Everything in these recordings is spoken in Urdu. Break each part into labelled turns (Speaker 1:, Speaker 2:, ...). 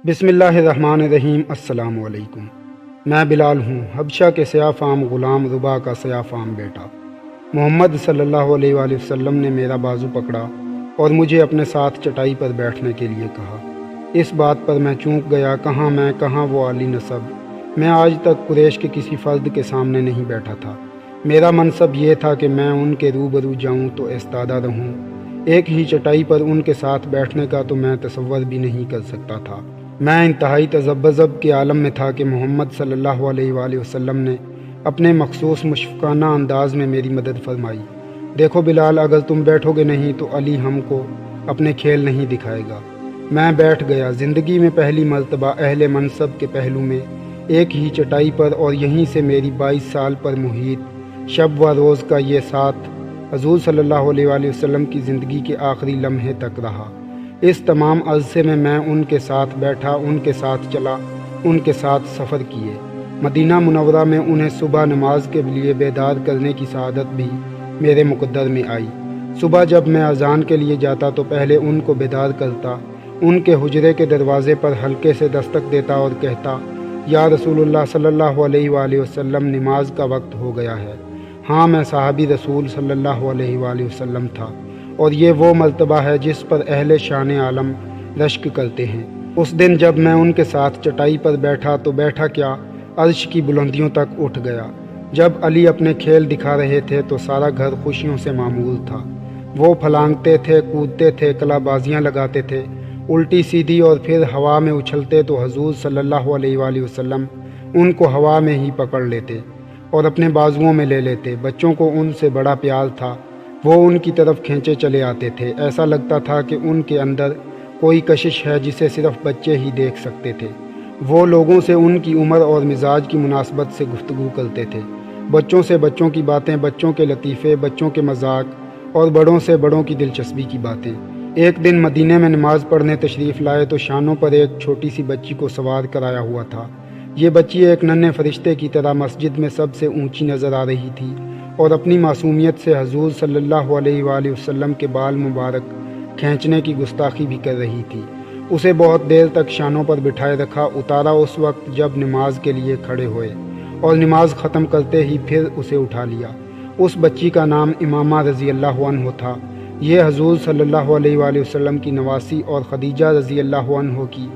Speaker 1: بسم اللہ الرحمن الرحیم۔ السلام علیکم۔ میں بلال ہوں، حبشہ کے سیاہ فام غلام ربا کا سیاہ فام بیٹا۔ محمد صلی اللہ علیہ وآلہ وسلم نے میرا بازو پکڑا اور مجھے اپنے ساتھ چٹائی پر بیٹھنے کے لیے کہا۔ اس بات پر میں چونک گیا، کہاں میں، کہاں وہ عالی نسب۔ میں آج تک قریش کے کسی فرد کے سامنے نہیں بیٹھا تھا۔ میرا منصب یہ تھا کہ میں ان کے روبرو جاؤں تو ایستادہ رہوں۔ ایک ہی چٹائی پر ان کے ساتھ بیٹھنے کا تو میں تصور بھی نہیں کر سکتا تھا۔ میں انتہائی تذبذب کے عالم میں تھا کہ محمد صلی اللہ علیہ وآلہ وسلم نے اپنے مخصوص مشفقانہ انداز میں میری مدد فرمائی۔ دیکھو بلال، اگر تم بیٹھو گے نہیں تو علی ہم کو اپنے کھیل نہیں دکھائے گا۔ میں بیٹھ گیا۔ زندگی میں پہلی مرتبہ اہل منصب کے پہلو میں ایک ہی چٹائی پر، اور یہیں سے میری 22 سال پر محیط شب و روز کا یہ ساتھ حضور صلی اللہ علیہ وآلہ وسلم کی زندگی کے آخری لمحے تک رہا۔ اس تمام عرصے میں ان کے ساتھ بیٹھا، ان کے ساتھ چلا، ان کے ساتھ سفر کیے۔ مدینہ منورہ میں انہیں صبح نماز کے لیے بیدار کرنے کی سعادت بھی میرے مقدر میں آئی۔ صبح جب میں اذان کے لیے جاتا تو پہلے ان کو بیدار کرتا، ان کے حجرے کے دروازے پر ہلکے سے دستک دیتا اور کہتا، یا رسول اللہ صلی اللہ علیہ وآلہ وسلم، نماز کا وقت ہو گیا ہے۔ ہاں، میں صحابی رسول صلی اللہ علیہ وآلہ وسلم تھا، اور یہ وہ مرتبہ ہے جس پر اہل شان عالم رشک کرتے ہیں۔ اس دن جب میں ان کے ساتھ چٹائی پر بیٹھا تو بیٹھا کیا، عرش کی بلندیوں تک اٹھ گیا۔ جب علی اپنے کھیل دکھا رہے تھے تو سارا گھر خوشیوں سے معمور تھا۔ وہ پھلانگتے تھے، کودتے تھے، کلا بازیاں لگاتے تھے، الٹی سیدھی، اور پھر ہوا میں اچھلتے تو حضور صلی اللہ علیہ وآلہ وسلم ان کو ہوا میں ہی پکڑ لیتے اور اپنے بازوؤں میں لے لیتے۔ بچوں کو ان سے بڑا پیار تھا، وہ ان کی طرف کھینچے چلے آتے تھے۔ ایسا لگتا تھا کہ ان کے اندر کوئی کشش ہے جسے صرف بچے ہی دیکھ سکتے تھے۔ وہ لوگوں سے ان کی عمر اور مزاج کی مناسبت سے گفتگو کرتے تھے۔ بچوں سے بچوں کی باتیں، بچوں کے لطیفے، بچوں کے مذاق، اور بڑوں سے بڑوں کی دلچسپی کی باتیں۔ ایک دن مدینے میں نماز پڑھنے تشریف لائے تو شانوں پر ایک چھوٹی سی بچی کو سوار کرایا ہوا تھا۔ یہ بچی ایک ننھے فرشتے کی طرح مسجد میں سب سے اونچی نظر آ رہی تھی، اور اپنی معصومیت سے حضور صلی اللہ علیہ وآلہ وسلم کے بال مبارک کھینچنے کی گستاخی بھی کر رہی تھی۔ اسے بہت دیر تک شانوں پر بٹھائے رکھا، اتارا اس وقت جب نماز کے لیے کھڑے ہوئے، اور نماز ختم کرتے ہی پھر اسے اٹھا لیا۔ اس بچی کا نام امامہ رضی اللہ عنہ تھا۔ یہ حضور صلی اللہ علیہ وآلہ وسلم کی نواسی اور خدیجہ رضی اللہ عنہ کی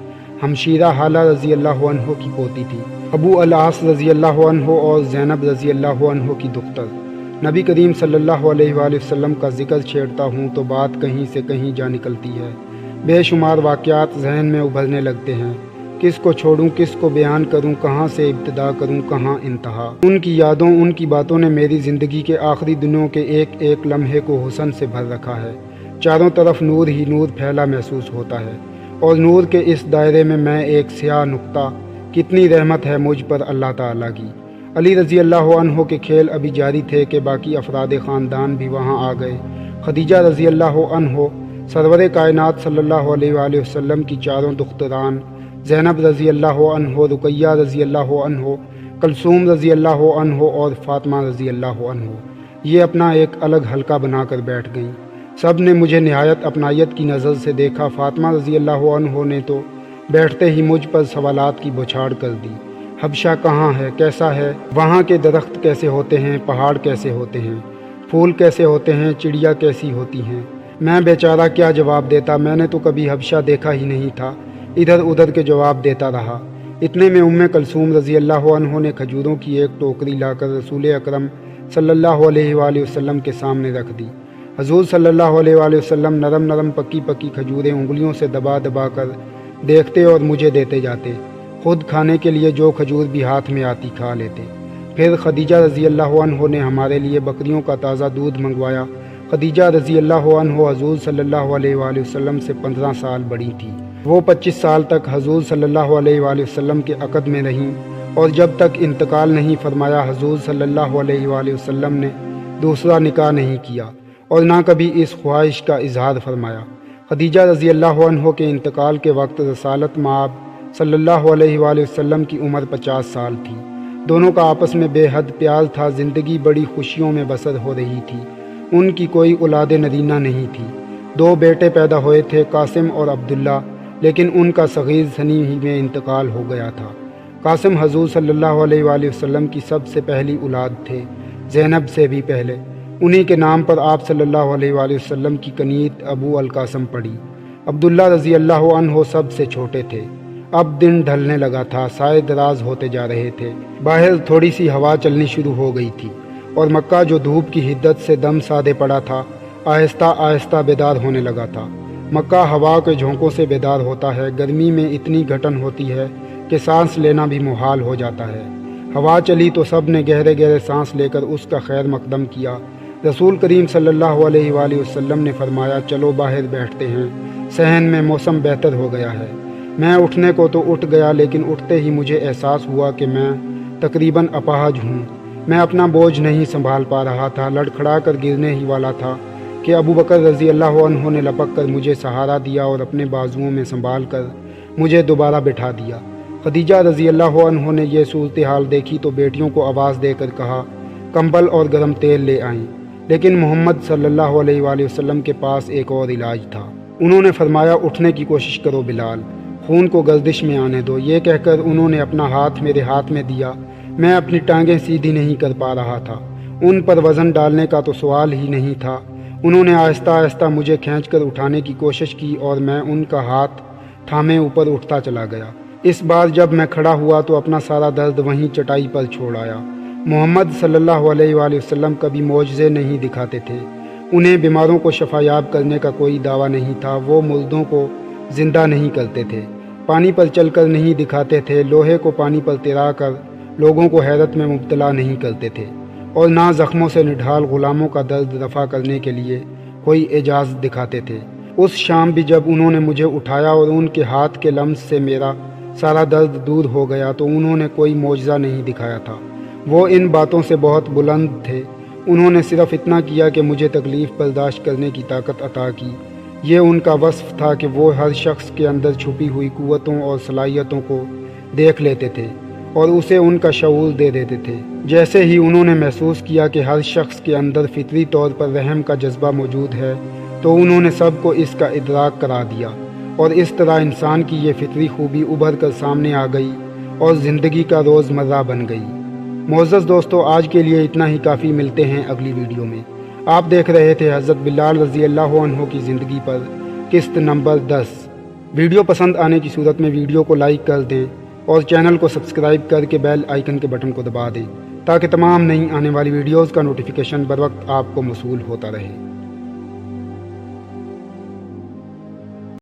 Speaker 1: ہمشیرہ حالہ رضی اللہ عنہ کی پوتی تھی۔ ابو العاص رضی اللہ عنہ اور زینب رضی اللہ عنہ کی دختر۔ نبی کریم صلی اللہ علیہ وآلہ وسلم کا ذکر چھیڑتا ہوں تو بات کہیں سے کہیں جا نکلتی ہے۔ بے شمار واقعات ذہن میں ابھرنے لگتے ہیں۔ کس کو چھوڑوں، کس کو بیان کروں، کہاں سے ابتدا کروں، کہاں انتہا۔ ان کی یادوں، ان کی باتوں نے میری زندگی کے آخری دنوں کے ایک ایک لمحے کو حسن سے بھر رکھا ہے۔ چاروں طرف نور ہی نور پھیلا محسوس ہوتا ہے، اور نور کے اس دائرے میں ایک سیاہ نقطہ۔ کتنی رحمت ہے مجھ پر اللہ تعالیٰ کی۔ علی رضی اللہ عنہ کے کھیل ابھی جاری تھے کہ باقی افراد خاندان بھی وہاں آ گئے۔ خدیجہ رضی اللہ عنہ، سرور کائنات صلی اللہ علیہ وآلہ وسلم کی چاروں دختران، زینب رضی اللہ عنہ، رقیہ رضی اللہ عنہ، کلثوم رضی اللہ عنہ اور فاطمہ رضی اللہ عنہ، یہ اپنا ایک الگ حلقہ بنا کر بیٹھ گئیں۔ سب نے مجھے نہایت اپنائیت کی نظر سے دیکھا۔ فاطمہ رضی اللہ عنہ نے تو بیٹھتے ہی مجھ پر سوالات کی بوچھاڑ کر دی۔ حبشہ کہاں ہے، کیسا ہے، وہاں کے درخت کیسے ہوتے ہیں، پہاڑ کیسے ہوتے ہیں، پھول کیسے ہوتے ہیں، چڑیا کیسی ہوتی ہیں۔ میں بیچارہ کیا جواب دیتا، میں نے تو کبھی حبشہ دیکھا ہی نہیں تھا۔ ادھر ادھر کے جواب دیتا رہا۔ اتنے میں کلثوم رضی اللہ عنہ نے کھجوروں کی ایک ٹوکری لا کر رسول اکرم صلی اللہ علیہ وآلہ وسلم کے سامنے رکھ دی۔ حضور صلی اللہ علیہ وآلہ وسلم نرم نرم پکی پکی کھجوریں انگلیوں سے دبا دبا کر دیکھتے اور مجھے دیتے جاتے۔ خود کھانے کے لیے جو کھجور بھی ہاتھ میں آتی کھا لیتے۔ پھر خدیجہ رضی اللہ عنہ نے ہمارے لیے بکریوں کا تازہ دودھ منگوایا۔ خدیجہ رضی اللہ عنہ حضور صلی اللہ علیہ وآلہ وسلم سے 15 سال بڑی تھی۔ وہ 25 سال تک حضور صلی اللہ علیہ وآلہ وسلم کے عقد میں رہیں، اور جب تک انتقال نہیں فرمایا حضور صلی اللہ علیہ وآلہ وسلم نے دوسرا نکاح نہیں کیا، اور نہ کبھی اس خواہش کا اظہار فرمایا۔ خدیجہ رضی اللہ عنہ کے انتقال کے وقت رسالت مآب صلی اللہ علیہ وآلہ وسلم کی عمر 50 سال تھی۔ دونوں کا آپس میں بے حد پیار تھا۔ زندگی بڑی خوشیوں میں بسر ہو رہی تھی۔ ان کی کوئی اولاد نرینہ نہیں تھی۔ 2 بیٹے پیدا ہوئے تھے، قاسم اور عبداللہ، لیکن ان کا صغیر سنی ہی میں انتقال ہو گیا تھا۔ قاسم حضور صلی اللہ علیہ وآلہ وسلم کی سب سے پہلی اولاد تھے، زینب سے بھی پہلے۔ انہی کے نام پر آپ صلی اللہ علیہ وآلہ وسلم کی کنیت ابو القاسم پڑی۔ عبداللہ رضی اللہ عنہ سب سے چھوٹے تھے۔ اب دن ڈھلنے لگا تھا، سائے دراز ہوتے جا رہے تھے، باہر تھوڑی سی ہوا چلنی شروع ہو گئی تھی، اور مکہ جو دھوپ کی حدت سے دم سادے پڑا تھا، آہستہ آہستہ بیدار ہونے لگا تھا۔ مکہ ہوا کے جھونکوں سے بیدار ہوتا ہے، گرمی میں اتنی گھٹن ہوتی ہے کہ سانس لینا بھی محال ہو جاتا ہے۔ ہوا چلی تو سب نے گہرے گہرے سانس لے کر اس کا خیر مقدم کیا۔ رسول کریم صلی اللہ علیہ وآلہ وسلم نے فرمایا، چلو باہر بیٹھتے ہیں، صحن میں موسم بہتر ہو گیا ہے۔ میں اٹھنے کو تو اٹھ گیا، لیکن اٹھتے ہی مجھے احساس ہوا کہ میں تقریباً اپاہج ہوں۔ میں اپنا بوجھ نہیں سنبھال پا رہا تھا، لڑکھڑا کر گرنے ہی والا تھا کہ ابو بکر رضی اللہ عنہ نے لپک کر مجھے سہارا دیا اور اپنے بازوؤں میں سنبھال کر مجھے دوبارہ بٹھا دیا۔ خدیجہ رضی اللہ عنہ نے یہ صورتحال دیکھی تو بیٹیوں کو آواز دے کر کہا کمبل اور گرم تیل لے آئیں، لیکن محمد صلی اللہ علیہ وآلہ وسلم کے پاس ایک اور علاج تھا۔ انہوں نے فرمایا، اٹھنے کی کوشش کرو بلال، خون کو گردش میں آنے دو۔ یہ کہہ کر انہوں نے اپنا ہاتھ میرے ہاتھ میں دیا۔ میں اپنی ٹانگیں سیدھی نہیں کر پا رہا تھا، ان پر وزن ڈالنے کا تو سوال ہی نہیں تھا۔ انہوں نے آہستہ آہستہ مجھے کھینچ کر اٹھانے کی کوشش کی اور میں ان کا ہاتھ تھامے اوپر اٹھتا چلا گیا۔ اس بار جب میں کھڑا ہوا تو اپنا سارا درد وہیں چٹائی پر چھوڑ آیا۔ محمد صلی اللہ علیہ وآلہ وسلم کبھی معجزے نہیں دکھاتے تھے، انہیں بیماروں کو شفا یاب کرنے کا کوئی دعویٰ نہیں تھا، وہ مردوں کو زندہ نہیں کرتے تھے، پانی پر چل کر نہیں دکھاتے تھے، لوہے کو پانی پر تیرا کر لوگوں کو حیرت میں مبتلا نہیں کرتے تھے، اور نہ زخموں سے نڈھال غلاموں کا درد رفع کرنے کے لیے کوئی اعجاز دکھاتے تھے۔ اس شام بھی جب انہوں نے مجھے اٹھایا اور ان کے ہاتھ کے لمس سے میرا سارا درد دور ہو گیا تو انہوں نے کوئی معجزہ نہیں دکھایا تھا، وہ ان باتوں سے بہت بلند تھے۔ انہوں نے صرف اتنا کیا کہ مجھے تکلیف برداشت کرنے کی طاقت عطا کی۔ یہ ان کا وصف تھا کہ وہ ہر شخص کے اندر چھپی ہوئی قوتوں اور صلاحیتوں کو دیکھ لیتے تھے اور اسے ان کا شعور دے دیتے تھے۔ جیسے ہی انہوں نے محسوس کیا کہ ہر شخص کے اندر فطری طور پر رحم کا جذبہ موجود ہے تو انہوں نے سب کو اس کا ادراک کرا دیا، اور اس طرح انسان کی یہ فطری خوبی ابھر کر سامنے آ گئی اور زندگی کا روزمرہ بن گئی۔ معزز دوستو، آج کے لیے اتنا ہی کافی، ملتے ہیں اگلی ویڈیو میں۔ آپ دیکھ رہے تھے حضرت بلال رضی اللہ عنہ کی زندگی پر قسط نمبر 10۔ ویڈیو پسند آنے کی صورت میں ویڈیو کو لائک کر دیں اور چینل کو سبسکرائب کر کے بیل آئیکن کے بٹن کو دبا دیں تاکہ تمام نئی آنے والی ویڈیوز کا نوٹیفیکیشن بر وقت آپ کو موصول ہوتا رہے۔